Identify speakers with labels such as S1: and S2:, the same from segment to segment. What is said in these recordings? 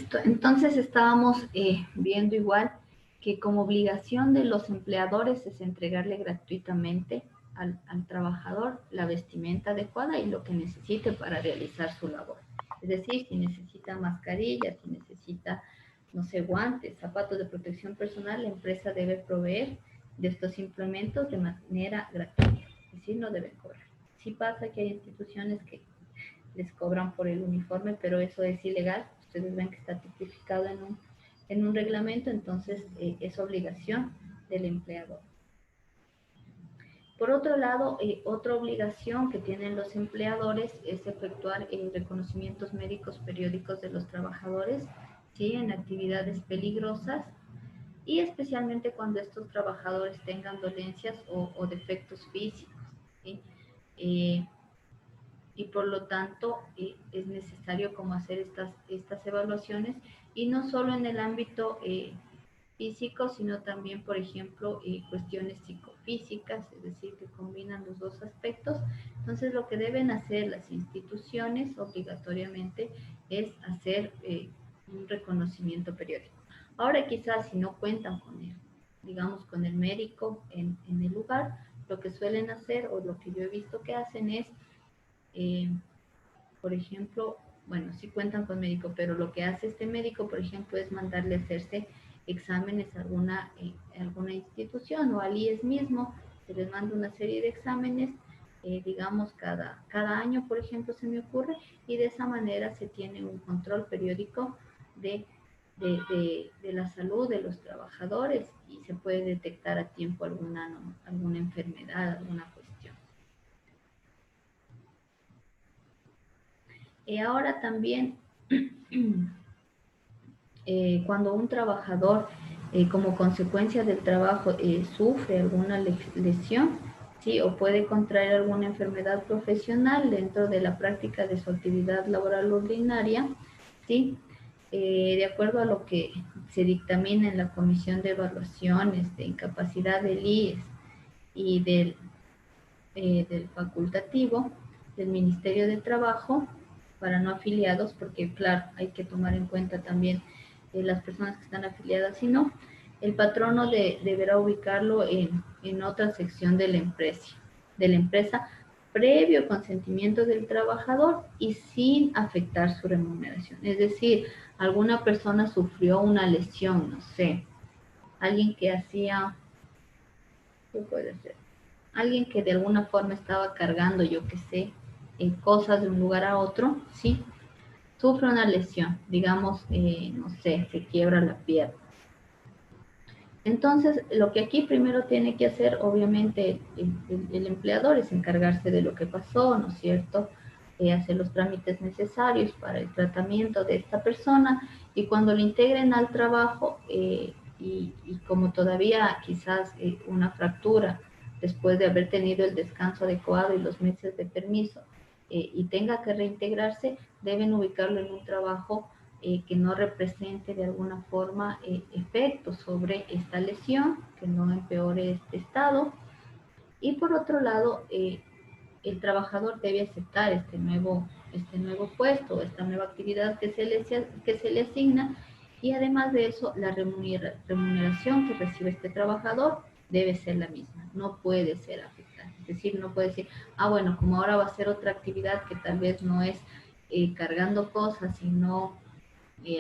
S1: Listo. Entonces estábamos viendo igual que como obligación de los empleadores es entregarle gratuitamente al trabajador la vestimenta adecuada y lo que necesite para realizar su labor. Es decir, si necesita mascarilla, si necesita, no sé, guantes, zapatos de protección personal, la empresa debe proveer de estos implementos de manera gratuita. Es decir, no deben cobrar. Sí pasa que hay instituciones que les cobran por el uniforme, pero eso es ilegal. Ustedes ven que está tipificado en un reglamento, entonces es obligación del empleador. Por otro lado, otra obligación que tienen los empleadores es efectuar reconocimientos médicos periódicos de los trabajadores, ¿sí?, en actividades peligrosas y especialmente cuando estos trabajadores tengan dolencias o defectos físicos, ¿sí? Y por lo tanto es necesario como hacer estas evaluaciones y no solo en el ámbito físico, sino también, por ejemplo, cuestiones psicofísicas, es decir, que combinan los dos aspectos. Entonces, lo que deben hacer las instituciones obligatoriamente es hacer un reconocimiento periódico. Ahora, quizás si no cuentan con él, digamos, con el médico en el lugar, lo que suelen hacer o lo que yo he visto que hacen es por ejemplo, bueno, sí cuentan con médico, pero lo que hace este médico, por ejemplo, es mandarle a hacerse exámenes a alguna institución o al IES mismo, se les manda una serie de exámenes, digamos, cada año, por ejemplo, se me ocurre, y de esa manera se tiene un control periódico de la salud de los trabajadores y se puede detectar a tiempo alguna enfermedad, alguna cuestión. Ahora también, cuando un trabajador, como consecuencia del trabajo, sufre alguna lesión, ¿sí?, o puede contraer alguna enfermedad profesional dentro de la práctica de su actividad laboral ordinaria, ¿sí?, de acuerdo a lo que se dictamina en la Comisión de Evaluaciones de Incapacidad del IES y del facultativo del Ministerio de Trabajo, para no afiliados, porque claro, hay que tomar en cuenta también las personas que están afiliadas, sino el patrono deberá ubicarlo en otra sección de la empresa, previo consentimiento del trabajador y sin afectar su remuneración. Es decir, alguna persona sufrió una lesión, no sé, alguien que hacía, ¿qué puede ser? Alguien que de alguna forma estaba cargando, yo qué sé, cosas de un lugar a otro, ¿sí?, sufre una lesión, digamos, no sé, se quiebra la pierna. Entonces, lo que aquí primero tiene que hacer, obviamente, el empleador es encargarse de lo que pasó, ¿no es cierto?, hacer los trámites necesarios para el tratamiento de esta persona, y cuando lo integren al trabajo, y como todavía quizás una fractura, después de haber tenido el descanso adecuado y los meses de permiso, y tenga que reintegrarse, deben ubicarlo en un trabajo que no represente de alguna forma efectos sobre esta lesión, que no empeore este estado. Y por otro lado, el trabajador debe aceptar este nuevo puesto, esta nueva actividad que se le asigna, y además de eso, la remuneración que recibe este trabajador debe ser la misma, no puede ser afectada. Es decir, no puede decir, bueno, como ahora va a ser otra actividad que tal vez no es cargando cosas, sino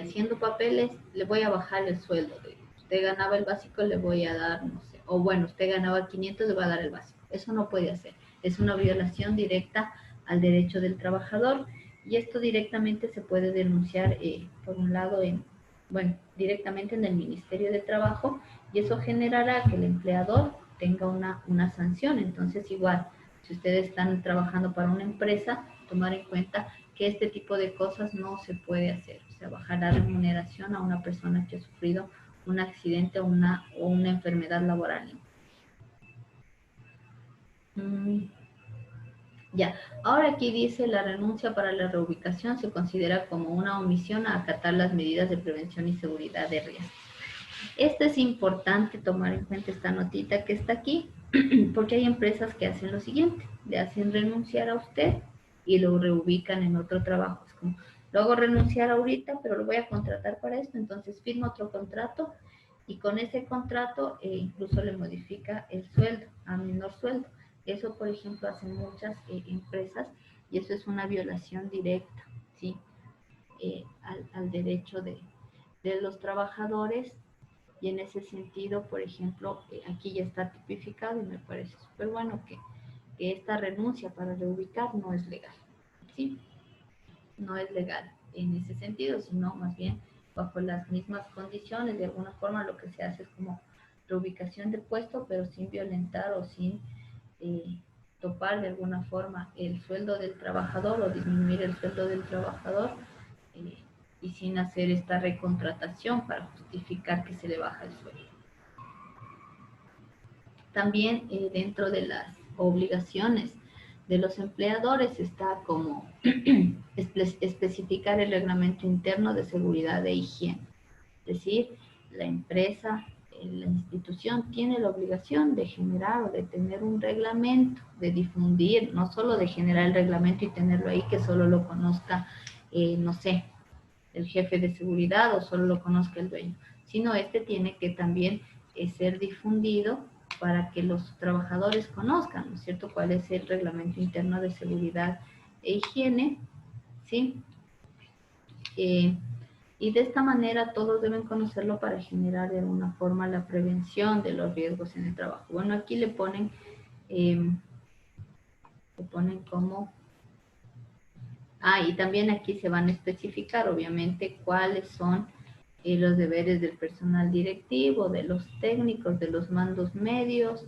S1: haciendo papeles, le voy a bajar el sueldo. Usted ganaba el básico, le voy a dar, no sé, o bueno, usted ganaba 500, le voy a dar el básico. Eso no puede hacer. Es una violación directa al derecho del trabajador, y esto directamente se puede denunciar, por un lado, directamente en el Ministerio de Trabajo, y eso generará que el empleador tenga una sanción. Entonces, igual, si ustedes están trabajando para una empresa, tomar en cuenta que este tipo de cosas no se puede hacer, o sea, bajar la remuneración a una persona que ha sufrido un accidente o una enfermedad laboral. Ya, ahora aquí dice: la renuncia para la reubicación se considera como una omisión a acatar las medidas de prevención y seguridad de riesgo. Esto es importante tomar en cuenta, esta notita que está aquí, porque hay empresas que hacen lo siguiente: le hacen renunciar a usted y lo reubican en otro trabajo. como, lo hago renunciar ahorita, pero lo voy a contratar para esto, entonces firmo otro contrato y con ese contrato incluso le modifica el sueldo a menor sueldo. Eso, por ejemplo, hacen muchas empresas y eso es una violación directa, ¿sí? Al derecho de los trabajadores. Y en ese sentido, por ejemplo, aquí ya está tipificado y me parece súper bueno que esta renuncia para reubicar no es legal, ¿sí? No es legal en ese sentido, sino más bien bajo las mismas condiciones. De alguna forma lo que se hace es como reubicación de puesto, pero sin violentar o sin topar de alguna forma el sueldo del trabajador o disminuir el sueldo del trabajador eh, y sin hacer esta recontratación para justificar que se le baja el sueldo. También dentro de las obligaciones de los empleadores está como especificar el reglamento interno de seguridad e higiene. Es decir, la empresa, la institución tiene la obligación de generar o de tener un reglamento, de difundir, no solo de generar el reglamento y tenerlo ahí que solo lo conozca, no sé, el jefe de seguridad o solo lo conozca el dueño, sino este tiene que también ser difundido para que los trabajadores conozcan, ¿no es cierto?, cuál es el reglamento interno de seguridad e higiene, ¿sí? Y de esta manera todos deben conocerlo para generar de alguna forma la prevención de los riesgos en el trabajo. Bueno, aquí le ponen como... y también aquí se van a especificar, obviamente, cuáles son los deberes del personal directivo, de los técnicos, de los mandos medios,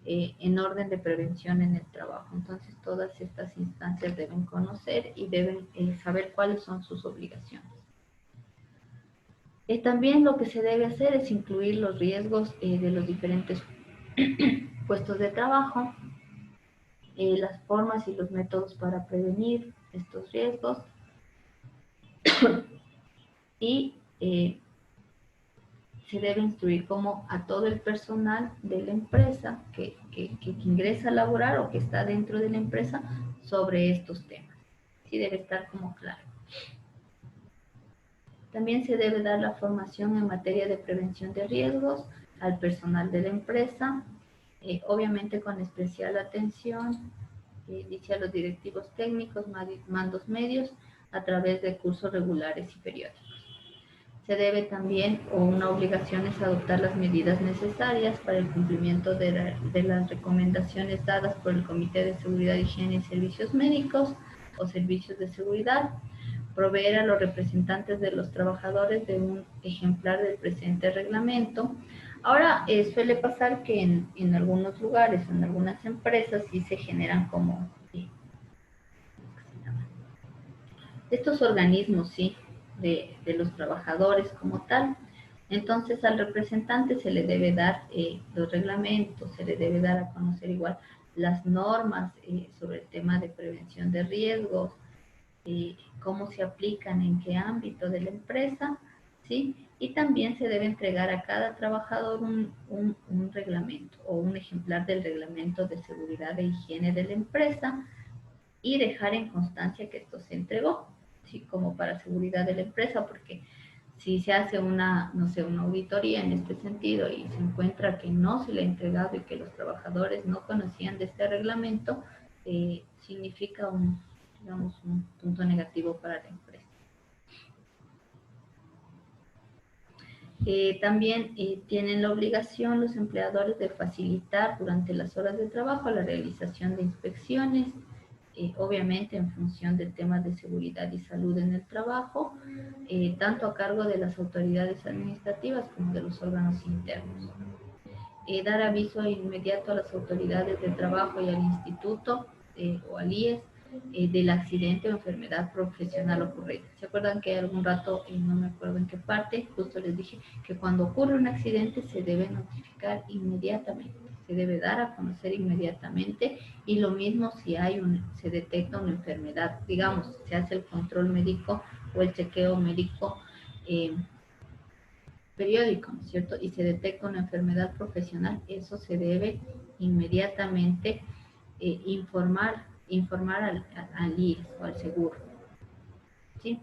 S1: en orden de prevención en el trabajo. Entonces, todas estas instancias deben conocer y deben saber cuáles son sus obligaciones. También lo que se debe hacer es incluir los riesgos de los diferentes puestos de trabajo, las formas y los métodos para prevenir estos riesgos y se debe instruir como a todo el personal de la empresa que ingresa a laborar o que está dentro de la empresa sobre estos temas. Sí debe estar como claro. También se debe dar la formación en materia de prevención de riesgos al personal de la empresa, obviamente con especial atención, dice a los directivos técnicos, mandos medios, a través de cursos regulares y periódicos. Se debe también, o una obligación es adoptar las medidas necesarias para el cumplimiento de las recomendaciones dadas por el Comité de Seguridad, Higiene y Servicios Médicos o Servicios de Seguridad, proveer a los representantes de los trabajadores de un ejemplar del presente reglamento. Ahora, suele pasar que en algunos lugares, en algunas empresas, sí se generan como estos organismos, sí, de los trabajadores como tal. Entonces al representante se le debe dar los reglamentos, se le debe dar a conocer igual las normas sobre el tema de prevención de riesgos, cómo se aplican, en qué ámbito de la empresa, ¿sí? Y también se debe entregar a cada trabajador un reglamento o un ejemplar del reglamento de seguridad e higiene de la empresa y dejar en constancia que esto se entregó, ¿sí? Como para seguridad de la empresa, porque si se hace una, no sé, una auditoría en este sentido y se encuentra que no se le ha entregado y que los trabajadores no conocían de este reglamento, significa digamos, un punto negativo para la empresa. También tienen la obligación los empleadores de facilitar durante las horas de trabajo la realización de inspecciones, obviamente en función del tema de seguridad y salud en el trabajo, tanto a cargo de las autoridades administrativas como de los órganos internos. Dar aviso inmediato a las autoridades de trabajo y al instituto o al IES del accidente o enfermedad profesional ocurrida. ¿Se acuerdan que algún rato, no me acuerdo en qué parte, justo les dije que cuando ocurre un accidente se debe notificar inmediatamente, se debe dar a conocer inmediatamente y lo mismo si se detecta una enfermedad, digamos, se hace el control médico o el chequeo médico periódico, ¿no es cierto? Y se detecta una enfermedad profesional, eso se debe inmediatamente informar al IES o al seguro. ¿sí?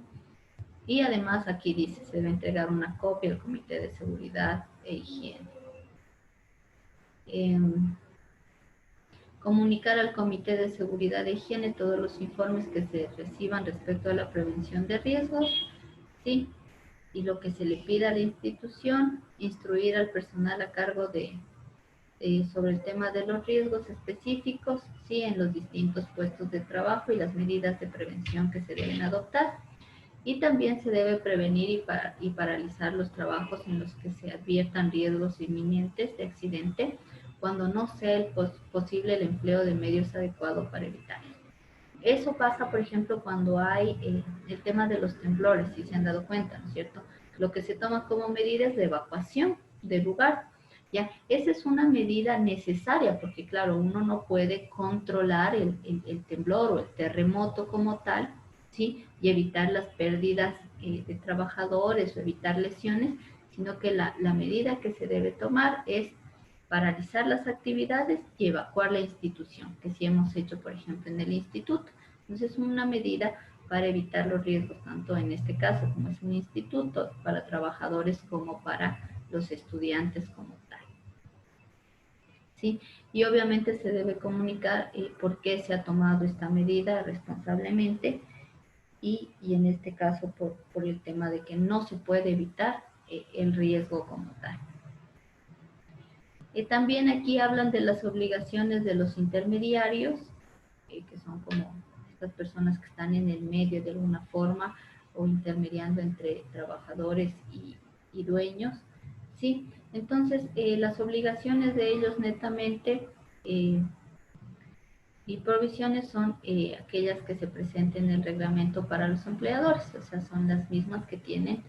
S1: Y además aquí dice, se debe entregar una copia al Comité de Seguridad e Higiene. Comunicar al Comité de Seguridad e Higiene todos los informes que se reciban respecto a la prevención de riesgos, ¿sí? Y lo que se le pida a la institución, instruir al personal a cargo sobre el tema de los riesgos específicos, ¿sí? En los distintos puestos de trabajo y las medidas de prevención que se deben adoptar. Y también se debe prevenir y paralizar los trabajos en los que se adviertan riesgos inminentes de accidente cuando no sea posible el empleo de medios adecuados para evitarlos. Eso pasa, por ejemplo, cuando hay el tema de los temblores, si se han dado cuenta, ¿no es cierto? Lo que se toma como medida es de evacuación del lugar. ¿Ya? Esa es una medida necesaria porque, claro, uno no puede controlar el temblor o el terremoto como tal, ¿sí? Y evitar las pérdidas de trabajadores o evitar lesiones, sino que la medida que se debe tomar es paralizar las actividades y evacuar la institución, que sí hemos hecho, por ejemplo, en el instituto. Entonces, es una medida para evitar los riesgos, tanto en este caso, como es un instituto, para trabajadores como para los estudiantes como tal. ¿Sí? Y obviamente se debe comunicar por qué se ha tomado esta medida responsablemente y en este caso por el tema de que no se puede evitar el riesgo como tal. También aquí hablan de las obligaciones de los intermediarios, que son como estas personas que están en el medio de alguna forma o intermediando entre trabajadores y dueños, ¿sí? Entonces, las obligaciones de ellos netamente y provisiones son aquellas que se presenten en el reglamento para los empleadores, o sea, son las mismas que tienen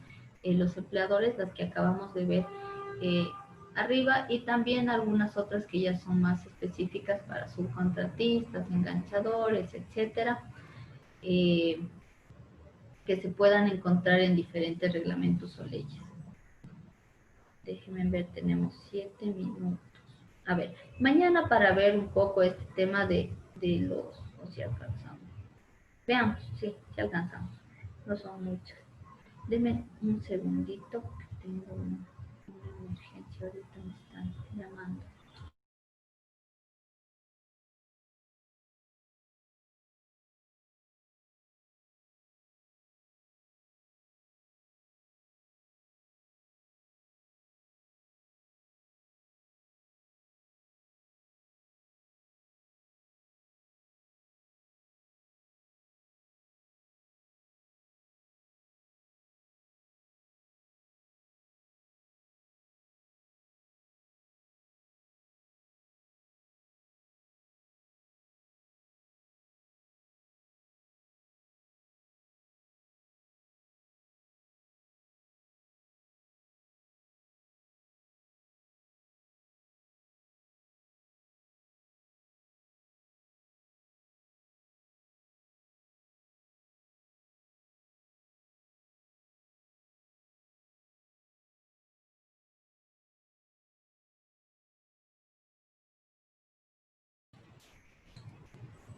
S1: los empleadores, las que acabamos de ver arriba, y también algunas otras que ya son más específicas para subcontratistas, enganchadores, etcétera, que se puedan encontrar en diferentes reglamentos o leyes. Déjenme ver, tenemos 7 minutos. A ver, mañana para ver un poco este tema de los, o si alcanzamos. Veamos, sí, si alcanzamos. No son muchos. Deme un segundito, que tengo una emergencia, ahorita me están llamando.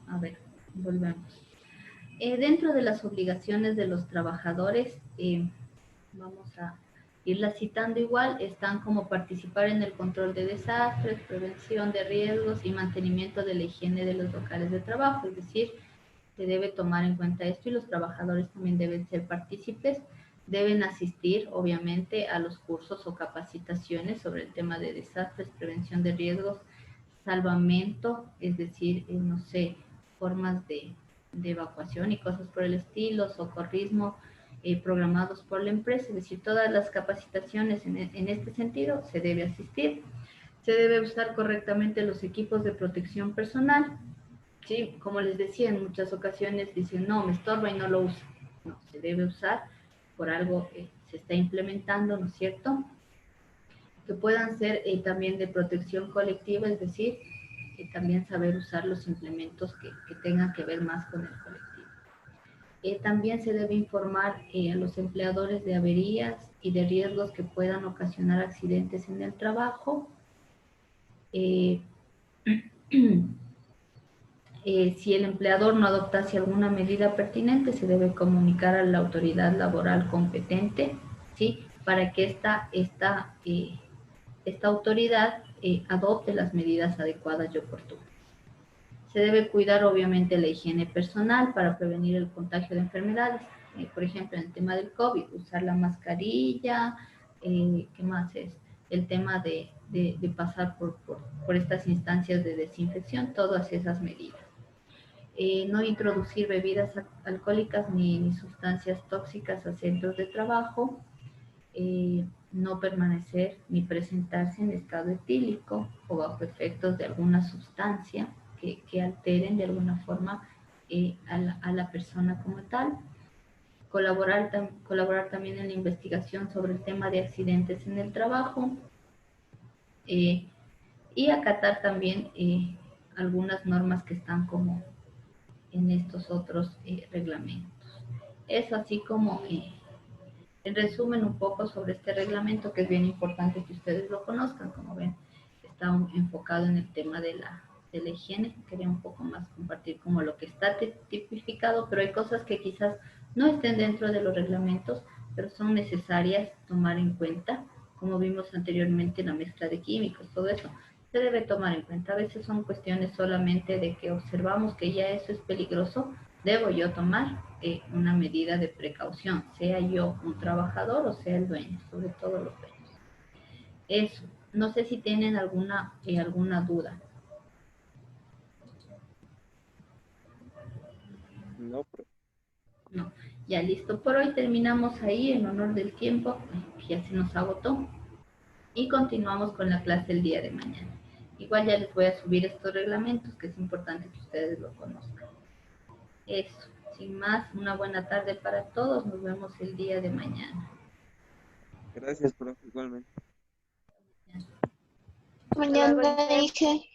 S1: A ver, volvemos. Dentro de las obligaciones de los trabajadores, vamos a irlas citando igual, están como participar en el control de desastres, prevención de riesgos y mantenimiento de la higiene de los locales de trabajo, es decir, se debe tomar en cuenta esto y los trabajadores también deben ser partícipes, deben asistir obviamente a los cursos o capacitaciones sobre el tema de desastres, prevención de riesgos, salvamento, es decir, no sé, formas de evacuación y cosas por el estilo, socorrismo, programados por la empresa, es decir, todas las capacitaciones en este sentido se debe asistir. Se debe usar correctamente los equipos de protección personal. Sí, como les decía, en muchas ocasiones dicen, no, me estorba y no lo uso. No, se debe usar por algo que se está implementando, ¿no es cierto? Que puedan ser también de protección colectiva, es decir, también saber usar los implementos que tengan que ver más con el colectivo. También se debe informar a los empleadores de averías y de riesgos que puedan ocasionar accidentes en el trabajo. Si el empleador no adoptase alguna medida pertinente, se debe comunicar a la autoridad laboral competente, ¿sí? Para que esta autoridad adopte las medidas adecuadas y oportunas. Se debe cuidar obviamente la higiene personal para prevenir el contagio de enfermedades. Por ejemplo, en el tema del COVID, usar la mascarilla, ¿qué más es? El tema de pasar por estas instancias de desinfección, todas esas medidas. No introducir bebidas alcohólicas ni sustancias tóxicas a centros de trabajo, no permanecer ni presentarse en estado etílico o bajo efectos de alguna sustancia que alteren de alguna forma a la persona como tal. Colaborar también en la investigación sobre el tema de accidentes en el trabajo, eh, y acatar también algunas normas que están como en estos otros reglamentos. Eso así como en resumen un poco sobre este reglamento, que es bien importante que ustedes lo conozcan. Como ven, está enfocado en el tema de la higiene. Quería un poco más compartir como lo que está tipificado, pero hay cosas que quizás no estén dentro de los reglamentos, pero son necesarias tomar en cuenta, como vimos anteriormente, la mezcla de químicos, todo eso se debe tomar en cuenta. A veces son cuestiones solamente de que observamos que ya eso es peligroso, debo yo tomar una medida de precaución, sea yo un trabajador o sea el dueño, sobre todo los dueños. Eso, no sé si tienen alguna duda.
S2: No,
S1: No, ya listo. Por hoy terminamos ahí en honor del tiempo, que ya se nos agotó, y continuamos con la clase el día de mañana. Igual ya les voy a subir estos reglamentos, que es importante que ustedes lo conozcan. Eso, sin más, una buena tarde para todos. Nos vemos el día de mañana.
S2: gracias, profe, igualmente.
S1: Hasta luego,
S3: Mañana
S1: Inge.
S3: dije.